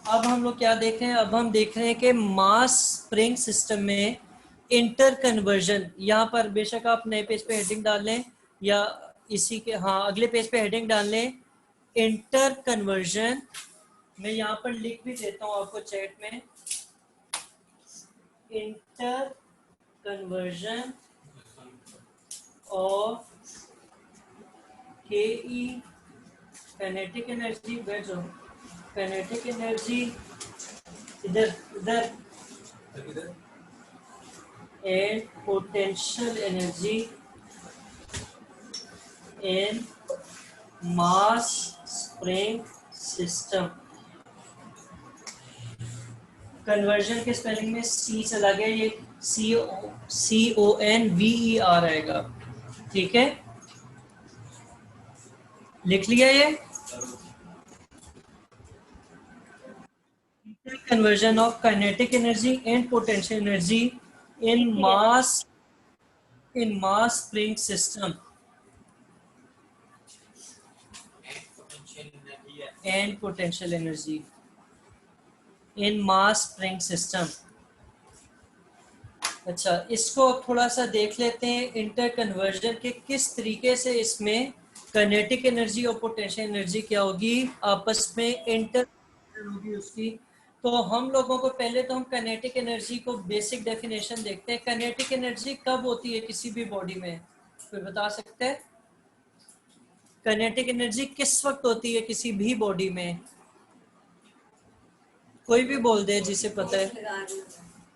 अब हम लोग क्या देख रहे हैं, अब हम देख रहे हैं कि मास स्प्रिंग सिस्टम में इंटर कन्वर्जन। यहाँ पर बेशक आप नए पेज पे हेडिंग डाल लें या इसी के अगले पेज पे हेडिंग डाल लें, इंटर कन्वर्जन। मैं यहाँ पर लिख भी देता हूँ आपको चैट में, इंटर कन्वर्जन और के ई काइनेटिक एनर्जी, बैठ जाओ, काइनेटिक एनर्जी इधर इधर, and potential energy in mass spring system. Conversion के स्पेलिंग में सी चला गया, ये CONVER आएगा, ठीक है, लिख लिया ये। Conversion of kinetic energy and potential energy in mass spring system and potential energy in mass spring system. अच्छा, इसको थोड़ा सा देख लेते हैं, इंटर कन्वर्जन के किस तरीके से इसमें काइनेटिक एनर्जी और पोटेंशियल एनर्जी क्या होगी, आपस में इंटर होगी उसकी। तो हम लोगों को पहले तो हम काइनेटिक एनर्जी को बेसिक डेफिनेशन देखते हैं। काइनेटिक एनर्जी कब होती है किसी भी बॉडी में, कोई बता सकते हैं? काइनेटिक एनर्जी किस वक्त होती है किसी भी बॉडी में, कोई भी बोल दे जिसे पता है।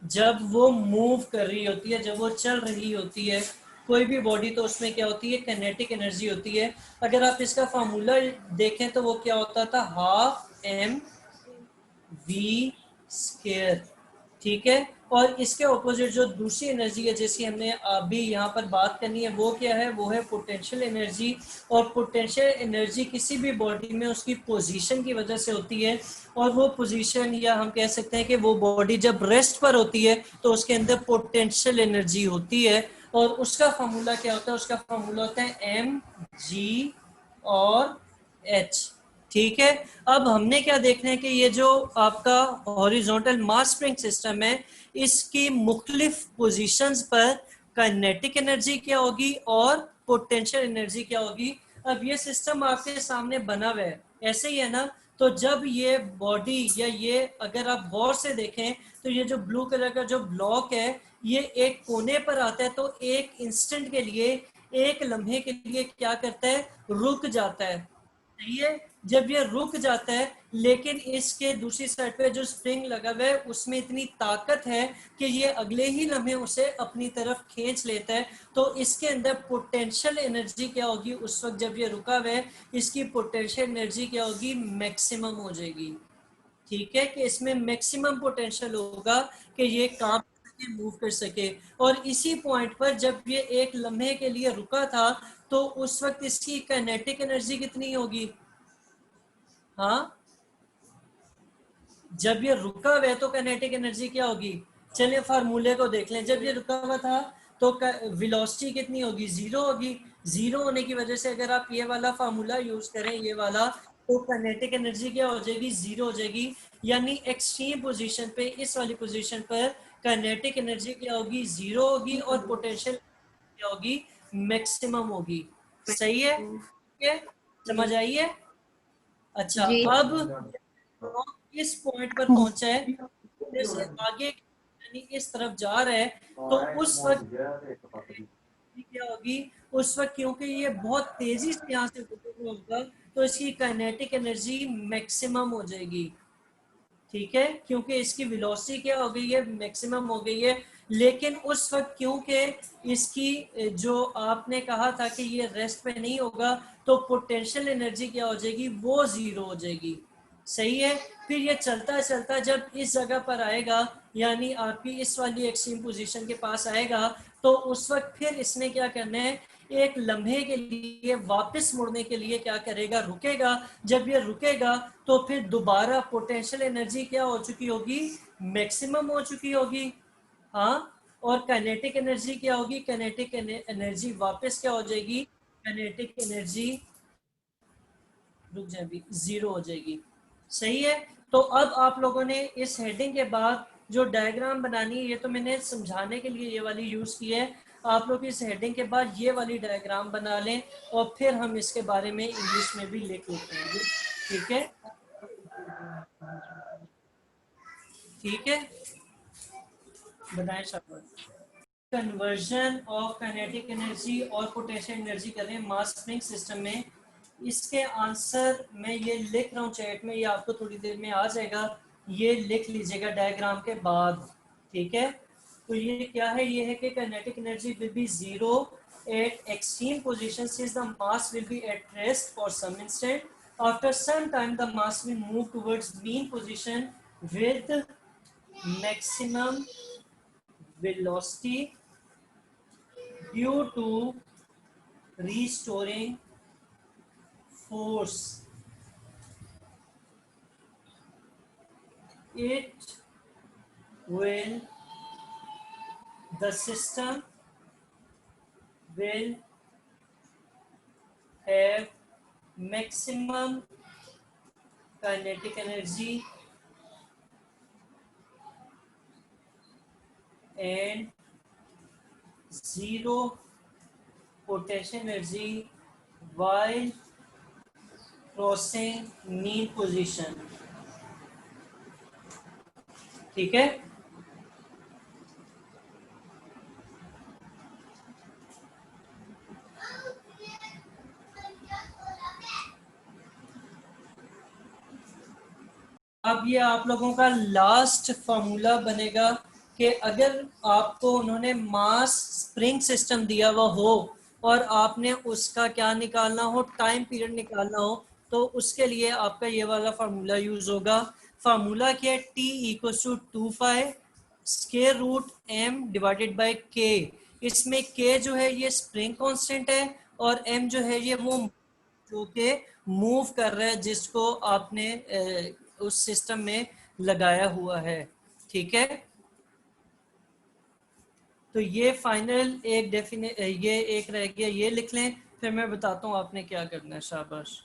जब वो मूव कर रही होती है, जब वो चल रही होती है कोई भी बॉडी, तो उसमें क्या होती है, काइनेटिक एनर्जी होती है। अगर आप इसका फार्मूला देखें तो वो क्या होता था, ½ mv², ठीक है। और इसके ऑपोजिट जो दूसरी एनर्जी है जिसकी हमने अभी यहाँ पर बात करनी है, वो क्या है, वो है पोटेंशियल एनर्जी। और पोटेंशियल एनर्जी किसी भी बॉडी में उसकी पोजीशन की वजह से होती है। और वो पोजीशन, या हम कह सकते हैं कि वो बॉडी जब रेस्ट पर होती है तो उसके अंदर पोटेंशियल एनर्जी होती है। और उसका फार्मूला क्या होता है, उसका फार्मूला होता है mg और h, ठीक है। अब हमने क्या देखना है कि ये जो आपका हॉरिजॉन्टल मास स्प्रिंग सिस्टम है, इसकी मुख्तलिफ पोजीशंस पर काइनेटिक एनर्जी क्या होगी और पोटेंशियल एनर्जी क्या होगी। अब ये सिस्टम आपके सामने बना हुआ है, ऐसे ही है ना। तो जब ये बॉडी या ये, अगर आप गौर से देखें तो ये जो ब्लू कलर का जो ब्लॉक है, ये एक कोने पर आता है, तो एक इंस्टेंट के लिए, एक लम्हे के लिए क्या करता है, रुक जाता है, सही है। जब ये रुक जाता है, लेकिन इसके दूसरी साइड पे जो स्प्रिंग लगा हुआ है उसमें इतनी ताकत है कि ये अगले ही लम्हे उसे अपनी तरफ खींच लेता है। तो इसके अंदर पोटेंशियल एनर्जी क्या होगी उस वक्त जब ये रुका हुआ है, इसकी पोटेंशियल एनर्जी क्या होगी, मैक्सिमम हो जाएगी, ठीक है। कि इसमें मैक्सिमम पोटेंशियल होगा कि ये काम मूव कर सके। और इसी पॉइंट पर जब ये एक लम्हे के लिए रुका था, तो उस वक्त इसकी काइनेटिक एनर्जी कितनी होगी, हाँ, जब ये रुका हुआ है तो काइनेटिक एनर्जी क्या होगी। चलिए फार्मूले को देख लें, जब ये रुका हुआ था तो वेलोसिटी कितनी होगी, 0 होगी। 0 होने की वजह से अगर आप ये वाला फार्मूला यूज करें, ये वाला, तो काइनेटिक एनर्जी क्या हो जाएगी, 0 हो जाएगी। यानी एक्सट्रीम पोजीशन पे, इस वाली पोजीशन पर काइनेटिक एनर्जी क्या होगी, 0 होगी, और पोटेंशियल क्या होगी, मैक्सिमम होगी, सही है, ठीक है, समझ आई है। अच्छा, जी। अब इस पॉइंट पर पहुंचा है, जैसे आगे यानी इस तरफ जा रहा है, तो उस वक्त क्या होगी, उस वक्त क्योंकि ये बहुत तेजी से यहाँ से गुजर रहा होगा, तो इसकी काइनेटिक एनर्जी मैक्सिमम हो जाएगी, ठीक है, क्योंकि इसकी वेलोसिटी क्या हो गई है, मैक्सिमम हो गई है। लेकिन उस वक्त क्योंकि इसकी जो आपने कहा था कि ये रेस्ट पे नहीं होगा, तो पोटेंशियल एनर्जी क्या हो जाएगी, वो 0 हो जाएगी, सही है। फिर ये चलता चलता जब इस जगह पर आएगा, यानी आपकी इस वाली एक्सट्रीम पोजीशन के पास आएगा, तो उस वक्त फिर इसने क्या करना है, एक लम्हे के लिए वापस मुड़ने के लिए क्या करेगा, रुकेगा। जब ये रुकेगा तो फिर दोबारा पोटेंशियल एनर्जी क्या हो चुकी होगी, मैक्सिमम हो चुकी होगी, हाँ। और काइनेटिक एनर्जी क्या होगी, काइनेटिक एनर्जी वापस क्या हो जाएगी, काइनेटिक एनर्जी रुक जाए, 0 हो जाएगी, सही है। तो अब आप लोगों ने इस हेडिंग के बाद जो डायग्राम बनानी है, ये तो मैंने समझाने के लिए ये वाली यूज की है, आप लोग इस हेडिंग के बाद ये वाली डायग्राम बना लें और फिर हम इसके बारे में इंग्लिश में भी लिख लेते हैं। ठीक है, ठीक है, बताएं शाबाश। कन्वर्जन ऑफ काइनेटिक एनर्जी और पोटेंशियल एनर्जी करें मास स्प्रिंग सिस्टम में। इसके आंसर मैं ये लिख रहा हूँ चैट में, ये आपको थोड़ी देर में आ जाएगा, ये लिख लीजिएगा डायग्राम के बाद। ठीक है, तो ये क्या है, ये है कि kinetic energy will be zero at extreme position since the mass will be at rest for some instant, after some time the mass will move towards mean position with maximum velocity due to restoring force. It will, the system will have maximum kinetic energy and zero potential energy while crossing mean position. ठीक है, अब ये आप लोगों का last formula बनेगा कि अगर आपको उन्होंने मास स्प्रिंग सिस्टम दिया हुआ हो और आपने उसका क्या निकालना हो, टाइम पीरियड निकालना हो, तो उसके लिए आपका ये वाला फार्मूला यूज होगा। फार्मूला क्या है, T equals to 2 square root m divided by k। इसमें k जो है ये स्प्रिंग कांस्टेंट है और m जो है ये वो जो कि मूव कर रहा है जिसको आपने उस सिस्टम में लगाया हुआ है। ठीक है, तो ये फाइनल एक ये एक रह गया, ये लिख लें, फिर मैं बताता हूँ आपने क्या करना है। शाबाश।